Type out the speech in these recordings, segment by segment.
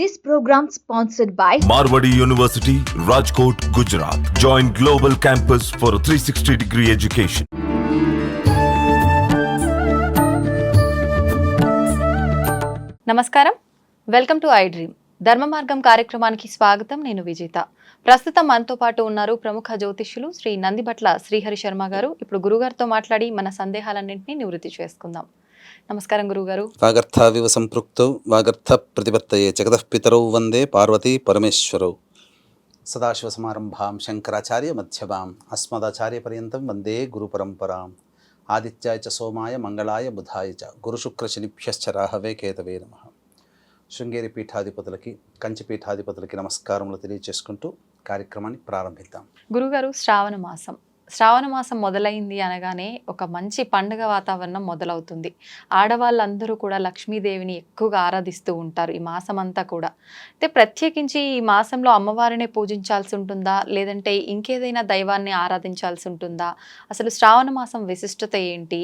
This program sponsored by Marwadi University, Rajkot, Gujarat. Join Global Campus for a 360-degree education. నమస్కారం, welcome to I dream. ధర్మ మార్గం కార్యక్రమానికి స్వాగతం. నేను విజేత. ప్రస్తుతం మనతో పాటు ఉన్నారు ప్రముఖ జ్యోతిష్యులు శ్రీ నందిబట్ల శ్రీహరి శర్మ గారు. ఇప్పుడు గురుగారితో మాట్లాడి మన సందేహాలన్నింటినీ నివృత్తి చేసుకుందాం. నమస్కారం గురుగారు. వాగర్థావివ సంపృక్తౌ వాగర్థ ప్రతిపత్తయే జగతః పితరౌ వందే పార్వతీ పరమేశ్వరౌ. సదాశివసమారంభాం శంకరాచార్య మధ్యమాం అస్మదాచార్య పర్యంతం వందే గురు పరంపరాం. ఆదిత్యాయ చ సోమాయ మంగళాయ బుధాయ చ గురుశుక్ర శనిభ్యశ్చ రాహవే కేతవే నమః. శృంగేరి పీఠాధిపతులకి, కంచి పీఠాధిపతులకి నమస్కారములు తెలియజేసుకుంటూ కార్యక్రమాన్ని ప్రారంభిద్దాం. గురుగారు, శ్రావణ మాసం మొదలైంది అనగానే ఒక మంచి పండుగ వాతావరణం మొదలవుతుంది. ఆడవాళ్ళందరూ కూడా లక్ష్మీదేవిని ఎక్కువగా ఆరాధిస్తూ ఉంటారు ఈ మాసం అంతా కూడా. అయితే ప్రత్యేకించి ఈ మాసంలో అమ్మవారినే పూజించాల్సి ఉంటుందా, లేదంటే ఇంకేదైనా దైవాన్ని ఆరాధించాల్సి ఉంటుందా? అసలు శ్రావణ మాసం విశిష్టత ఏంటి?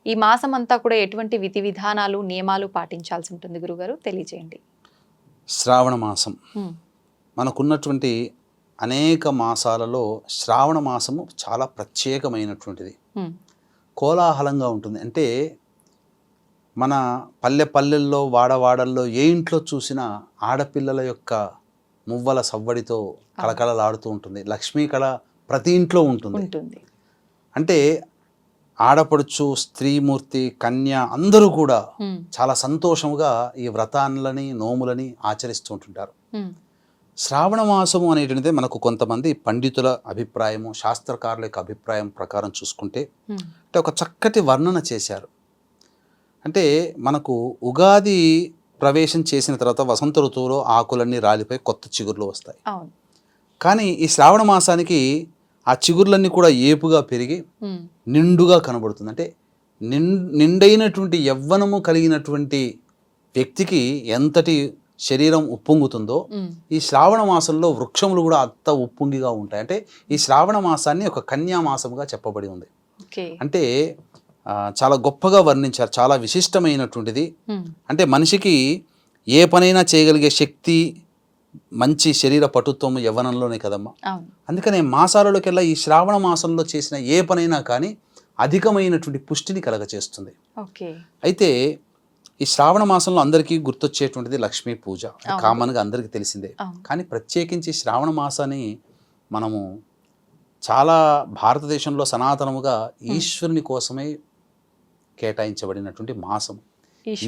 ఈ మాసం అంతా కూడా ఎటువంటి విధి విధానాలు, నియమాలు పాటించాల్సి ఉంటుంది గురుగారు, తెలియజేయండి. శ్రావణ మాసం మనకున్నటువంటి అనేక మాసాలలో శ్రావణ మాసము చాలా ప్రత్యేకమైనటువంటిది. కోలాహలంగా ఉంటుంది. అంటే మన పల్లెల్లో, వాడవాడల్లో ఏ ఇంట్లో చూసినా ఆడపిల్లల యొక్క మువ్వల సవ్వడితో కళకళలాడుతూ ఉంటుంది. లక్ష్మీ కళ ప్రతి ఇంట్లో ఉంటుంది. అంటే ఆడపడుచు, స్త్రీమూర్తి, కన్య అందరూ కూడా చాలా సంతోషముగా ఈ వ్రతాలని, నోములని ఆచరిస్తూ ఉంటుంటారు. శ్రావణ మాసము అనేటువంటిది మనకు కొంతమంది పండితుల అభిప్రాయము, శాస్త్రకారుల యొక్క అభిప్రాయం ప్రకారం చూసుకుంటే అంటే ఒక చక్కటి వర్ణన చేశారు. అంటే మనకు ఉగాది ప్రవేశం చేసిన తర్వాత వసంత ఋతువులో ఆకులన్నీ రాలిపోయి కొత్త చిగుర్లు వస్తాయి. కానీ ఈ శ్రావణ మాసానికి ఆ చిగుర్లన్నీ కూడా ఏపుగా పెరిగి నిండుగా కనబడుతుంది. అంటే నిండైనటువంటి యవ్వనము కలిగినటువంటి వ్యక్తికి ఎంతటి శరీరం ఉప్పొంగుతుందో ఈ శ్రావణ మాసంలో వృక్షములు కూడా అంత ఉప్పొంగిగా ఉంటాయి. అంటే ఈ శ్రావణ మాసాన్ని ఒక కన్యామాసముగా చెప్పబడి ఉంది. అంటే చాలా గొప్పగా వర్ణించారు. చాలా విశిష్టమైనటువంటిది. అంటే మనిషికి ఏ పనైనా చేయగలిగే శక్తి, మంచి శరీర పటుత్వము యవ్వనంలోనే కదమ్మా. అందుకనే మాసాలలోకెల్లా ఈ శ్రావణ మాసంలో చేసిన ఏ పనైనా కానీ అధికమైనటువంటి పుష్టిని కలగచేస్తుంది. అయితే ఈ శ్రావణ మాసంలో అందరికీ గుర్తొచ్చేటువంటిది లక్ష్మీ పూజ, కామన్గా అందరికీ తెలిసిందే. కానీ ప్రత్యేకించి శ్రావణ మాసాన్ని మనము చాలా భారతదేశంలో సనాతనముగా ఈశ్వరుని కోసమే కేటాయించబడినటువంటి మాసం.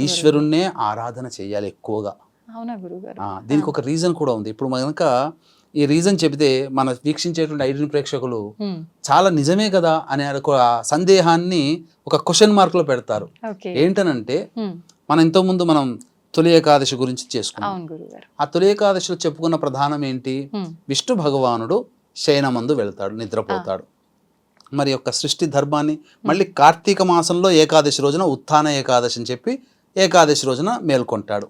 ఈశ్వరుణ్ణే ఆరాధన చేయాలి ఎక్కువగా. దీనికి ఒక రీజన్ కూడా ఉంది. ఇప్పుడు కనుక ఈ రీజన్ చెబితే మన వీక్షించేటువంటి ఐడియల్ ప్రేక్షకులు చాలా నిజమే కదా అనే ఒక సందేహాన్ని ఒక క్వశ్చన్ మార్క్ లో పెడతారు. ఏంటనంటే మనం ఇంతకుముందు మనం తొలి ఏకాదశి గురించి చేసుకున్నాం. ఆ తొలి ఏకాదశిలో చెప్పుకున్న ప్రధానం ఏంటి? విష్ణు భగవానుడు శయనమందు వెళ్తాడు, నిద్రపోతాడు. మరి యొక్క సృష్టి ధర్మాన్ని మళ్ళీ కార్తీక మాసంలో ఏకాదశి రోజున ఉత్థాన ఏకాదశి అని చెప్పి ఏకాదశి రోజున మేల్కొంటాడు.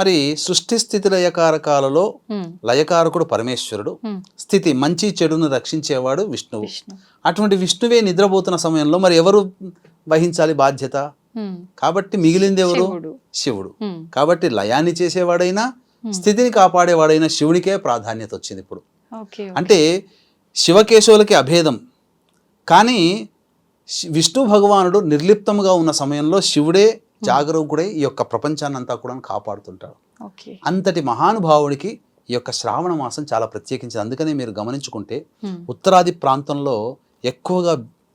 మరి సృష్టి స్థితి లయకారకాలలో లయకారకుడు పరమేశ్వరుడు, స్థితి మంచి చెడును రక్షించేవాడు విష్ణువు. అటువంటి విష్ణువే నిద్రపోతున్న సమయంలో మరి ఎవరు వహించాలి బాధ్యత? కాబట్టి మిగిలింది ఎవరు? శివుడు. కాబట్టి లయాన్ని చేసేవాడైనా స్థితిని కాపాడేవాడైనా శివునికే ప్రాధాన్యత వచ్చింది ఇప్పుడు. అంటే శివకేశవులకి అభేదం. కానీ విష్ణు భగవానుడు నిర్లిప్తముగా ఉన్న సమయంలో శివుడే జాగరూకుడై ఈ యొక్క ప్రపంచాన్ని అంతా కూడా కాపాడుతుంటాడు. అంతటి మహానుభావుడికి ఈ యొక్క శ్రావణ మాసం చాలా ప్రత్యేకించింది. అందుకనే మీరు గమనించుకుంటే ఉత్తరాది ప్రాంతంలో ఎక్కువగా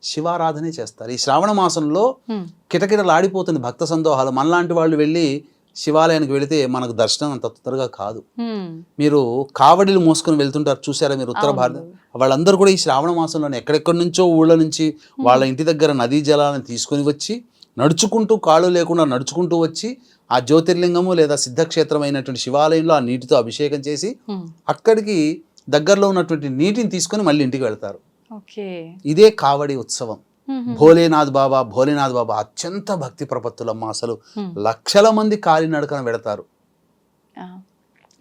శివారాధనే చేస్తారు. ఈ శ్రావణ మాసంలో కిటకిటలాడిపోతుంది భక్త సందోహాలు. మనలాంటి వాళ్ళు వెళ్ళి శివాలయానికి వెళితే మనకు దర్శనం అంత తొందరగా కాదు. మీరు కావడిలు మోసుకొని వెళ్తుంటారు చూసారా మీరు ఉత్తర భారత వాళ్ళందరూ కూడా ఈ శ్రావణ మాసంలోనే ఎక్కడెక్కడి నుంచో ఊళ్ళ నుంచి వాళ్ళ ఇంటి దగ్గర నదీ జలాలను తీసుకొని వచ్చి నడుచుకుంటూ, కాళ్ళు లేకుండా నడుచుకుంటూ వచ్చి ఆ జ్యోతిర్లింగము లేదా సిద్ధక్షేత్రం అయినటువంటి శివాలయంలో ఆ నీటితో అభిషేకం చేసి అక్కడికి దగ్గరలో ఉన్నటువంటి నీటిని తీసుకొని మళ్ళీ ఇంటికి వెళ్తారు. ఇదే కావడి ఉత్సవం. భోలేనాథ్ బాబా అత్యంత భక్తి ప్రపత్తులమ్మ. అసలు లక్షల మంది కాలినడకన వెళతారు.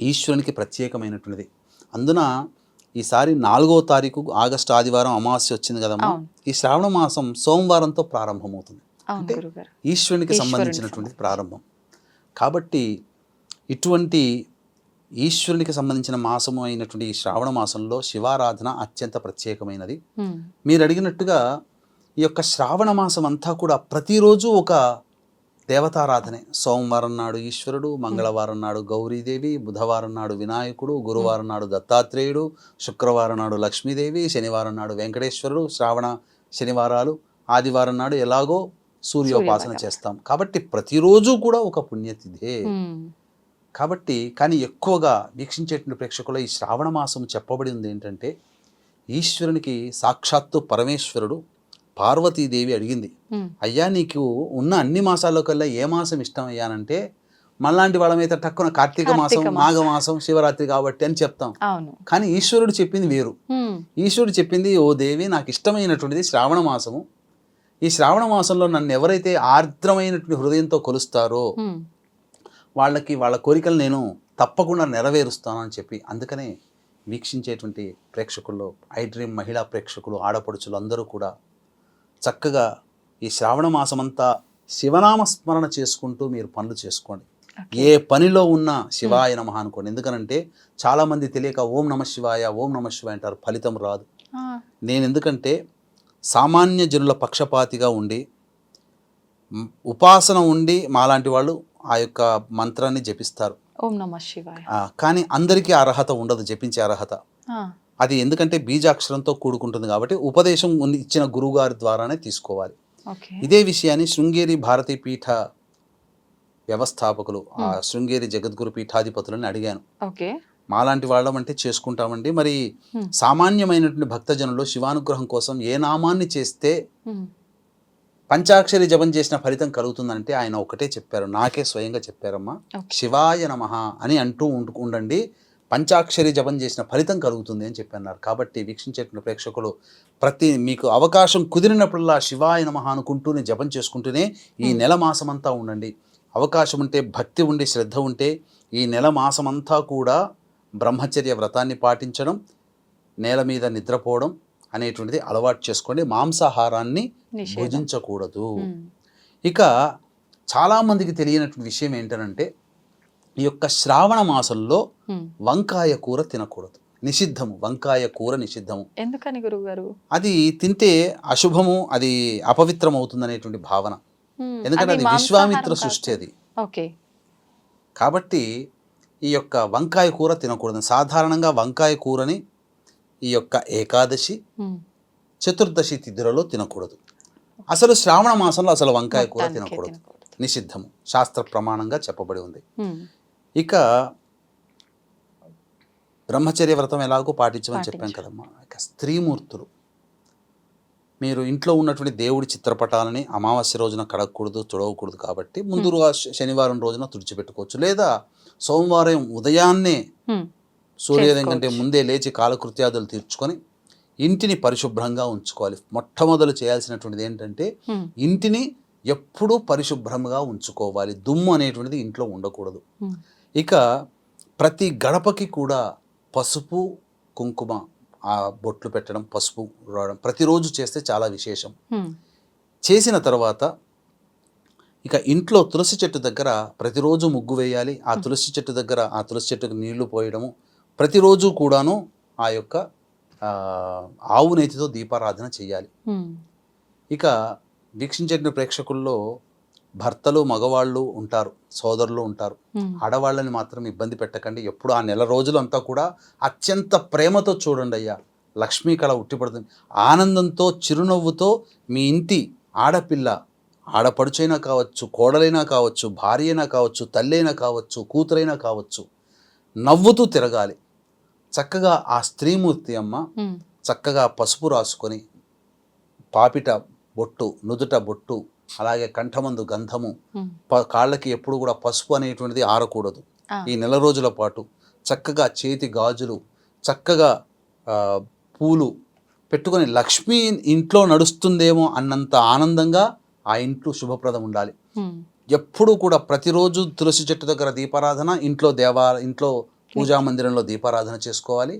ఈశ్వరునికి ప్రత్యేకమైనటువంటిది. అందున ఈసారి 4వ తారీఖు ఆగస్టు ఆదివారం అమావాస్య వచ్చింది కదమ్మా. ఈ శ్రావణ మాసం సోమవారంతో ప్రారంభమవుతుంది. అంటే ఈశ్వరునికి సంబంధించినటువంటి ప్రారంభం. కాబట్టి ఇటువంటి ఈశ్వరునికి సంబంధించిన మాసము అయినటువంటి ఈ శ్రావణ మాసంలో శివారాధన అత్యంత ప్రత్యేకమైనది. మీరు అడిగినట్టుగా ఈ యొక్క శ్రావణ మాసం అంతా కూడా ప్రతిరోజు ఒక దేవతారాధనే. సోమవారం నాడు ఈశ్వరుడు, మంగళవారం నాడు గౌరీదేవి, బుధవారం నాడు వినాయకుడు, గురువారం నాడు దత్తాత్రేయుడు, శుక్రవారం నాడు లక్ష్మీదేవి, శనివారం నాడు వెంకటేశ్వరుడు, శ్రావణ శనివారాలు, ఆదివారం నాడు ఎలాగో సూర్యోపాసన చేస్తాం. కాబట్టి ప్రతిరోజు కూడా ఒక పుణ్యతిథే. కాబట్టి కానీ ఎక్కువగా వీక్షించేటువంటి ప్రేక్షకులు ఈ శ్రావణ మాసం చెప్పబడి ఉంది ఏంటంటే, ఈశ్వరునికి సాక్షాత్తు పరమేశ్వరుడు పార్వతీదేవి అడిగింది, అయ్యా నీకు ఉన్న అన్ని మాసాల్లో కల్లా ఏ మాసం ఇష్టం అయ్యానంటే, మళ్ళాంటి వాళ్ళమైతే తక్కువ కార్తీక మాసం, మాఘమాసం, శివరాత్రి కాబట్టి అని చెప్తాం. కానీ ఈశ్వరుడు చెప్పింది వేరు. ఈశ్వరుడు చెప్పింది, ఓ దేవి నాకు ఇష్టమైనటువంటిది శ్రావణ మాసము. ఈ శ్రావణ మాసంలో నన్ను ఎవరైతే ఆర్ద్రమైనటువంటి హృదయంతో కొలుస్తారో వాళ్ళకి వాళ్ళ కోరికలు నేను తప్పకుండా నెరవేరుస్తాను అని చెప్పి, అందుకనే వీక్షించేటువంటి ప్రేక్షకుల్లో ఐడ్రీమ్ మహిళా ప్రేక్షకులు, ఆడపడుచులు అందరూ కూడా చక్కగా ఈ శ్రావణ మాసమంతా శివనామస్మరణ చేసుకుంటూ మీరు పనులు చేసుకోండి. ఏ పనిలో ఉన్నా శివాయ నమః అనుకోండి. ఎందుకనంటే చాలామంది తెలియక ఓం నమ శివాయ, ఓం నమ శివాయ అంటారు, ఫలితం రాదు. నేను ఎందుకంటే సామాన్య జనుల పక్షపాతిగా ఉండి ఉపాసన ఉండి మాలాంటి వాళ్ళు ఆ యొక్క మంత్రాన్ని జపిస్తారు, ఓం నమః శివాయ. కానీ అందరికీ అర్హత ఉండదు జపించే అర్హత. అది ఎందుకంటే బీజాక్షరంతో కూడుకుంటుంది కాబట్టి ఉపదేశం ఇచ్చిన గురువుగారి ద్వారానే తీసుకోవాలి. ఇదే విషయాన్ని శృంగేరి భారతీ పీఠ వ్యవస్థాపకులు, ఆ శృంగేరి జగద్గురు పీఠాధిపతులని అడిగాను. మాలాంటి వాళ్ళం అంటే చేసుకుంటామండి, మరి సామాన్యమైనటువంటి భక్తజనులు శివానుగ్రహం కోసం ఏ నామాన్ని చేస్తే పంచాక్షరి జపం చేసిన ఫలితం కలుగుతుందంటే ఆయన ఒకటే చెప్పారు, నాకే స్వయంగా చెప్పారమ్మా, శివాయ నమః అని అంటూ ఉండండి, పంచాక్షరి జపం చేసిన ఫలితం కలుగుతుంది అని చెప్పన్నారు. కాబట్టి వీక్షించేటువంటి ప్రేక్షకులు మీకు అవకాశం కుదిరినప్పుడల్లా శివాయ నమః అనుకుంటూనే జపం చేసుకుంటూనే ఈ నెల మాసమంతా ఉండండి. అవకాశం ఉంటే, భక్తి ఉండి, శ్రద్ధ ఉంటే ఈ నెల మాసమంతా కూడా బ్రహ్మచర్య వ్రతాన్ని పాటించడం, నేల మీద నిద్రపోవడం అనేటువంటిది అలవాటు చేసుకోండి. మాంసాహారాన్ని భుజించకూడదు. ఇక చాలామందికి తెలియనటువంటి విషయం ఏంటనంటే, ఈ యొక్క శ్రావణ మాసంలో వంకాయ కూర తినకూడదు, నిషిద్ధము. వంకాయ కూర నిషిద్ధము. ఎందుకని గురుగారు? అది తింటే అశుభము, అది అపవిత్రం అవుతుంది అనేటువంటి భావన. ఎందుకంటే అది విశ్వామిత్ర సృష్టి అది. కాబట్టి ఈ యొక్క వంకాయ కూర తినకూడదు. సాధారణంగా వంకాయ కూరని ఈ యొక్క ఏకాదశి, చతుర్దశి తిథులలో తినకూడదు. అసలు శ్రావణ మాసంలో అసలు వంకాయ కూర తినకూడదు, నిషిద్ధము, శాస్త్ర ప్రమాణంగా చెప్పబడి ఉంది. ఇక బ్రహ్మచర్య వ్రతం ఎలాగో పాటించమని చెప్పాం కదమ్మా. ఇక స్త్రీమూర్తులు, మీరు ఇంట్లో ఉన్నటువంటి దేవుడి చిత్రపటాలని అమావాస్య రోజున కడగకూడదు, తుడవకూడదు. కాబట్టి ముందు శనివారం రోజున తుడిచిపెట్టుకోవచ్చు, లేదా సోమవారం ఉదయాన్నే సూర్యోదయం కంటే ముందే లేచి కాలకృత్యాదులు తీర్చుకొని ఇంటిని పరిశుభ్రంగా ఉంచుకోవాలి. మొట్టమొదలు చేయాల్సినటువంటిది ఏంటంటే ఇంటిని ఎప్పుడూ పరిశుభ్రంగా ఉంచుకోవాలి. దుమ్ము అనేటువంటిది ఇంట్లో ఉండకూడదు. ఇక ప్రతి గడపకి కూడా పసుపు కుంకుమ ఆ బొట్లు పెట్టడం, పసుపు రావడం ప్రతిరోజు చేస్తే చాలా విశేషం. చేసిన తర్వాత ఇక ఇంట్లో తులసి చెట్టు దగ్గర ప్రతిరోజు ముగ్గు వేయాలి. ఆ తులసి చెట్టు దగ్గర ఆ తులసి చెట్టుకు నీళ్లు పోయడము, ప్రతిరోజు కూడాను ఆ యొక్క ఆవు నేతితో దీపారాధన చేయాలి. ఇక వీక్షించే ప్రేక్షకుల్లో భర్తలు, మగవాళ్ళు ఉంటారు, సోదరులు ఉంటారు. ఆడవాళ్ళని మాత్రం ఇబ్బంది పెట్టకండి. ఎప్పుడు ఆ నెల రోజులంతా కూడా అత్యంత ప్రేమతో చూడండి అయ్యా, లక్ష్మీ కళ ఉట్టిపడుతుంది. ఆనందంతో, చిరునవ్వుతో మీ ఇంటి ఆడపిల్ల, ఆడపడుచైనా కావచ్చు, కోడలైనా కావచ్చు, భార్య అయినా కావచ్చు, తల్లి అయినా కావచ్చు, కూతురైనా కావచ్చు, నవ్వుతూ తిరగాలి. చక్కగా ఆ స్త్రీమూర్తి అమ్మ చక్కగా పసుపు రాసుకొని, పాపిట బొట్టు, నుదుట బొట్టు, అలాగే కంఠమందు గంధము, కాళ్ళకి ఎప్పుడు కూడా పసుపు అనేటువంటిది ఆరకూడదు. ఈ నెల రోజుల పాటు చక్కగా చేతి గాజులు, చక్కగా పూలు పెట్టుకొని లక్ష్మీ ఇంట్లో నడుస్తుందేమో అన్నంత ఆనందంగా ఆ ఇంట్లో శుభప్రదం ఉండాలి. ఎప్పుడు కూడా ప్రతిరోజు తులసి చెట్టు దగ్గర దీపారాధన, ఇంట్లో పూజా మందిరంలో దీపారాధన చేసుకోవాలి.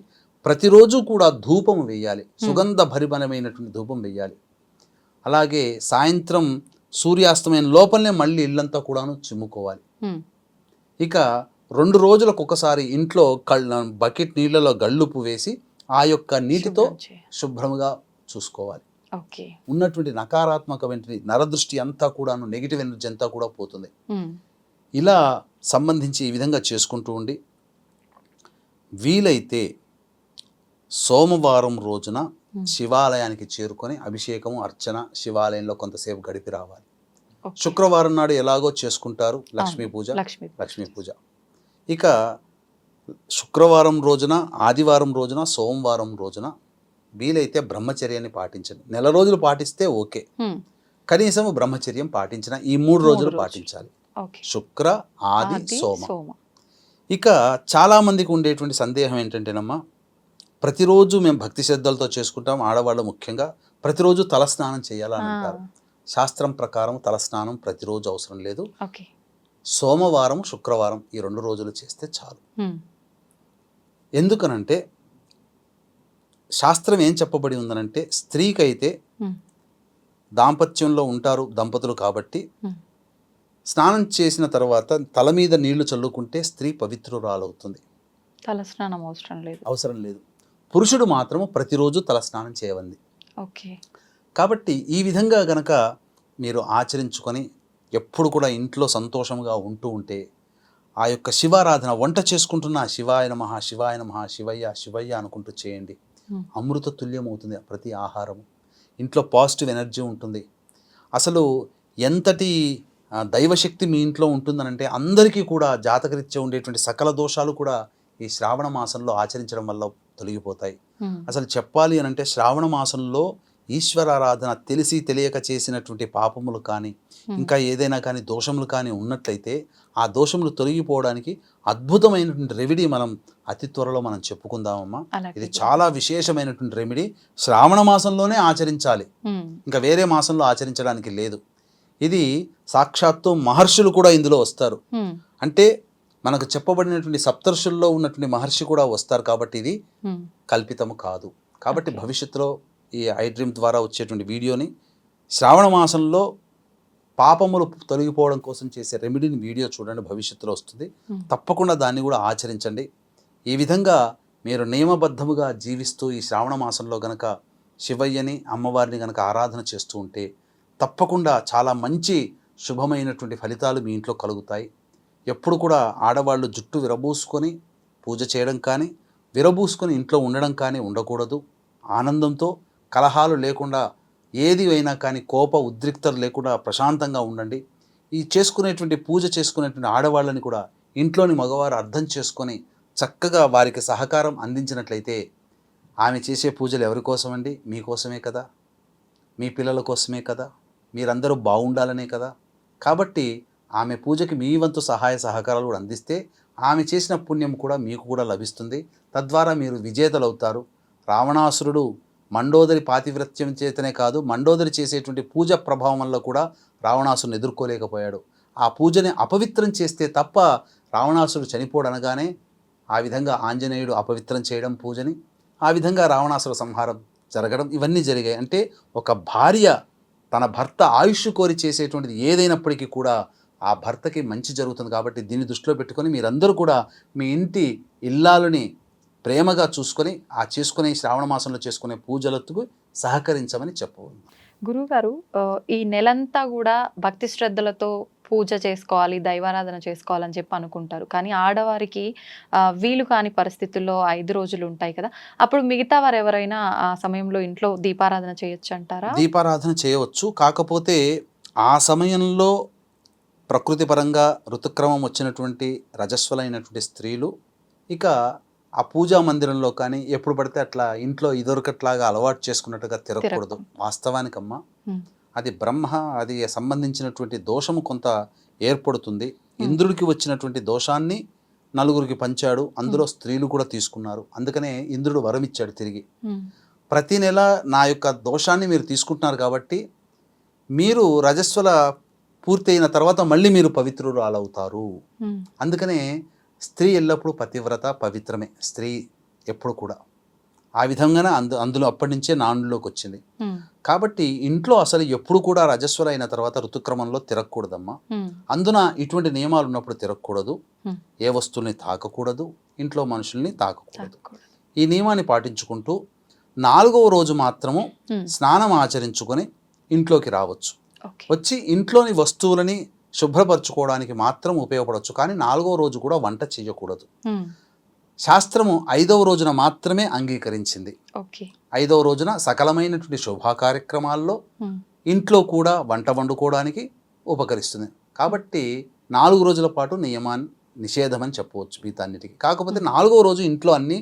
ప్రతిరోజు కూడా ధూపం వేయాలి, సుగంధ భరిబలమైనటువంటి ధూపం వేయాలి. అలాగే సాయంత్రం సూర్యాస్తమైన లోపలనే మళ్ళీ ఇల్లంతా కూడాను చిమ్ముకోవాలి. ఇక 2 రోజులకు ఒకసారి ఇంట్లో బకెట్ నీళ్ళలో గళ్ళుప్పు వేసి ఆ యొక్క నీటితో శుభ్రంగా చూసుకోవాలి. ఓకే. ఉన్నటువంటి నకారాత్మకమైన నరదృష్టి అంతా కూడాను, నెగిటివ్ ఎనర్జీ అంతా కూడా పోతుంది. ఇలా సంబంధించి ఈ విధంగా చేసుకుంటూ ఉండి వీలైతే సోమవారం రోజున శివాలయానికి చేరుకొని అభిషేకము, అర్చన, శివాలయంలో కొంతసేపు గడిపి రావాలి. శుక్రవారం నాడు ఎలాగో చేసుకుంటారు లక్ష్మీ పూజ. ఇక శుక్రవారం రోజున, ఆదివారం రోజున, సోమవారం రోజున వీలైతే బ్రహ్మచర్యాన్ని పాటించండి. నెల రోజులు పాటిస్తే ఓకే, కనీసం బ్రహ్మచర్యం పాటించిన ఈ 3 రోజులు పాటించాలి. శుక్ర, ఆది, సోమ. ఇక చాలామందికి ఉండేటువంటి సందేహం ఏంటంటేనమ్మా, ప్రతిరోజు మేము భక్తి శ్రద్ధలతో చేసుకుంటాం, ఆడవాళ్ళు ముఖ్యంగా ప్రతిరోజు తలస్నానం చేయాలని అంటారు. శాస్త్రం ప్రకారం తలస్నానం ప్రతిరోజు అవసరం లేదు. సోమవారం, శుక్రవారం ఈ 2 రోజులు చేస్తే చాలు. ఎందుకనంటే శాస్త్రం ఏం చెప్పబడి ఉందనంటే, స్త్రీకైతే దాంపత్యంలో ఉంటారు దంపతులు కాబట్టి స్నానం చేసిన తర్వాత తల మీద నీళ్లు చల్లుకుంటే స్త్రీ పవిత్రురాలవుతుంది. తలస్నానం అవసరం లేదు. పురుషుడు మాత్రము ప్రతిరోజు తలస్నానం చేయవంది. కాబట్టి ఈ విధంగా గనక మీరు ఆచరించుకొని ఎప్పుడు కూడా ఇంట్లో సంతోషంగా ఉంటూ ఉంటే ఆ యొక్క శివారాధన, వంట చేసుకుంటున్న శివాయ నమః, శివాయ నమః, శివయ్య శివయ్య అనుకుంటూ చేయండి. అమృత తుల్యం అవుతుంది ప్రతి ఆహారము. ఇంట్లో పాజిటివ్ ఎనర్జీ ఉంటుంది. అసలు ఎంతటి దైవశక్తి మీ ఇంట్లో ఉంటుందనంటే అందరికీ కూడా జాతకరీత్యా ఉండేటువంటి సకల దోషాలు కూడా ఈ శ్రావణ మాసంలో ఆచరించడం వల్ల తొలగిపోతాయి. అసలు చెప్పాలి అనంటే శ్రావణ మాసంలో ఈశ్వరారాధన తెలిసి తెలియక చేసినటువంటి పాపములు కానీ ఇంకా ఏదైనా కానీ దోషములు కానీ ఉన్నట్లయితే ఆ దోషములు తొలగిపోవడానికి అద్భుతమైనటువంటి రెమెడీ మనం అతి త్వరలో మనం చెప్పుకుందామమ్మా. ఇది చాలా విశేషమైనటువంటి రెమెడీ. శ్రావణ మాసంలోనే ఆచరించాలి, ఇంకా వేరే మాసంలో ఆచరించడానికి లేదు. ఇది సాక్షాత్తు మహర్షులు కూడా ఇందులో వస్తారు. అంటే మనకు చెప్పబడినటువంటి సప్తర్షుల్లో ఉన్నటువంటి మహర్షి కూడా వస్తారు కాబట్టి ఇది కల్పితము కాదు. కాబట్టి భవిష్యత్తులో ఈ ఐ డ్రీమ్ ద్వారా వచ్చేటువంటి వీడియోని శ్రావణ మాసంలో పాపములు తొలగిపోవడం కోసం చేసే రెమెడీని వీడియో చూడండి, భవిష్యత్తులో వస్తుంది. తప్పకుండా దాన్ని కూడా ఆచరించండి. ఈ విధంగా మీరు నియమబద్ధముగా జీవిస్తూ ఈ శ్రావణ మాసంలో గనక శివయ్యని, అమ్మవారిని గనక ఆరాధన చేస్తూ ఉంటే తప్పకుండా చాలా మంచి శుభమైనటువంటి ఫలితాలు మీ ఇంట్లో కలుగుతాయి. ఎప్పుడు కూడా ఆడవాళ్ళు జుట్టు విరబూసుకొని పూజ చేయడం కానీ, విరబూసుకొని ఇంట్లో ఉండడం కానీ ఉండకూడదు. ఆనందంతో, కలహాలు లేకుండా, ఏది అయినా కానీ కోప ఉద్రిక్తలు లేకుండా ప్రశాంతంగా ఉండండి. ఈ చేసుకునేటువంటి పూజ చేసుకునేటువంటి ఆడవాళ్ళని కూడా ఇంట్లోని మగవారు అర్థం చేసుకొని చక్కగా వారికి సహకారం అందించినట్లయితే ఆమె చేసే పూజలు ఎవరి కోసమండి? మీకోసమే కదా, మీ పిల్లల కోసమే కదా, మీరందరూ బాగుండాలనే కదా. కాబట్టి ఆమె పూజకి మీ వంతు సహాయ సహకారాలు కూడా అందిస్తే ఆమె చేసిన పుణ్యం కూడా మీకు కూడా లభిస్తుంది. తద్వారా మీరు విజేతలు అవుతారు. రావణాసురుడు మండోదరి పాతివ్రత్యం చేతనే కాదు, మండోదరి చేసేటువంటి పూజ ప్రభావం వల్ల కూడా రావణాసురుని ఎదుర్కోలేకపోయాడు. ఆ పూజని అపవిత్రం చేస్తే తప్ప రావణాసురుడు చనిపోడనగానే ఆ విధంగా ఆంజనేయుడు అపవిత్రం చేయడం పూజని, ఆ విధంగా రావణాసుర సంహారం జరగడం, ఇవన్నీ జరిగాయి. అంటే ఒక భార్య తన భర్త ఆయుష్ కోరి చేసేటువంటిది ఏదైనప్పటికీ కూడా ఆ భర్తకి మంచి జరుగుతుంది. కాబట్టి దీన్ని దృష్టిలో పెట్టుకొని మీరందరూ కూడా మీ ఇంటి ఇల్లాలని ప్రేమగా చూసుకొని ఆ చేసుకునే శ్రావణ మాసంలో చేసుకునే పూజలకు సహకరించమని చెప్పవచ్చు. గురువుగారు, ఈ నెలంతా కూడా భక్తి శ్రద్ధలతో పూజ చేసుకోవాలి, దైవారాధన చేసుకోవాలని చెప్పి అనుకుంటారు. కానీ ఆడవారికి వీలు కాని పరిస్థితుల్లో 5 రోజులు ఉంటాయి కదా, అప్పుడు మిగతా వారు ఎవరైనా ఆ సమయంలో ఇంట్లో దీపారాధన చేయొచ్చు అంటారా? దీపారాధన చేయవచ్చు. కాకపోతే ఆ సమయంలో ప్రకృతి పరంగా ఋతుక్రమం వచ్చినటువంటి రజస్వలైనటువంటి స్త్రీలు ఇక ఆ పూజా మందిరంలో కానీ ఎప్పుడు పడితే అట్లా ఇంట్లో ఇదొరకట్లాగా అలవాటు చేసుకున్నట్టుగా తిరగకూడదు. వాస్తవానికమ్మా అది అది సంబంధించినటువంటి దోషము కొంత ఏర్పడుతుంది. ఇంద్రుడికి వచ్చినటువంటి దోషాన్ని నలుగురికి పంచాడు, అందులో స్త్రీలు కూడా తీసుకున్నారు. అందుకనే ఇంద్రుడు వరం ఇచ్చాడు తిరిగి, ప్రతి నెల నా యొక్క దోషాన్ని మీరు తీసుకుంటున్నారు కాబట్టి మీరు రజస్వల పూర్తయిన తర్వాత మళ్ళీ మీరు పవిత్రురాలవుతారు. అందుకనే స్త్రీ ఎల్లప్పుడూ పతివ్రత, పవిత్రమే స్త్రీ ఎప్పుడు కూడా. ఆ విధంగానే అందులో అప్పటి నుంచే నానులోకి వచ్చింది. ఉమ్, కాబట్టి ఇంట్లో అసలు ఎప్పుడు కూడా రజస్వల అయిన తర్వాత ఋతుక్రమంలో తిరగకూడదమ్మా. ఉమ్, అందున ఇటువంటి నియమాలు ఉన్నప్పుడు తిరగకూడదు, ఉమ్. ఏ వస్తువుల్ని తాకకూడదు, ఇంట్లో మనుషుల్ని తాకకూడదు. తాకూడదు. ఈ నియమాన్ని పాటించుకుంటూ 4వ రోజు మాత్రము ఉమ్, స్నానం ఆచరించుకొని ఇంట్లోకి రావచ్చు. ఓకే. వచ్చి ఇంట్లోని వస్తువులని శుభ్రపరచుకోవడానికి మాత్రం ఉపయోగపడవచ్చు. కానీ 4వ రోజు కూడా వంట చేయకూడదు. ఉమ్, శాస్త్రము 5వ రోజున మాత్రమే అంగీకరించింది. ఓకే. 5వ రోజున సకలమైనటువంటి శుభ కార్యక్రమాల్లో ఉమ్, ఇంట్లో కూడా వంట వండుకోవడానికి ఉపకరిస్తుంది. కాబట్టి 4 రోజుల పాటు నిషేధం అని చెప్పవచ్చు వీటన్నిటికీ. కాకపోతే 4వ రోజు ఇంట్లో అన్నీ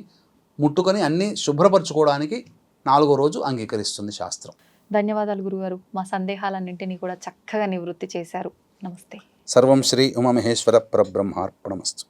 ముట్టుకొని అన్నీ శుభ్రపరచుకోవడానికి 4వ రోజు అంగీకరిస్తుంది శాస్త్రం. ధన్యవాదాలు గురుగారు. మా సందేహాలన్నింటినీ కూడా చక్కగా నివృత్తి చేశారు. నమస్తే. సర్వం శ్రీ ఉమామహేశ్వర పరబ్రహ్మార్పణమస్తు.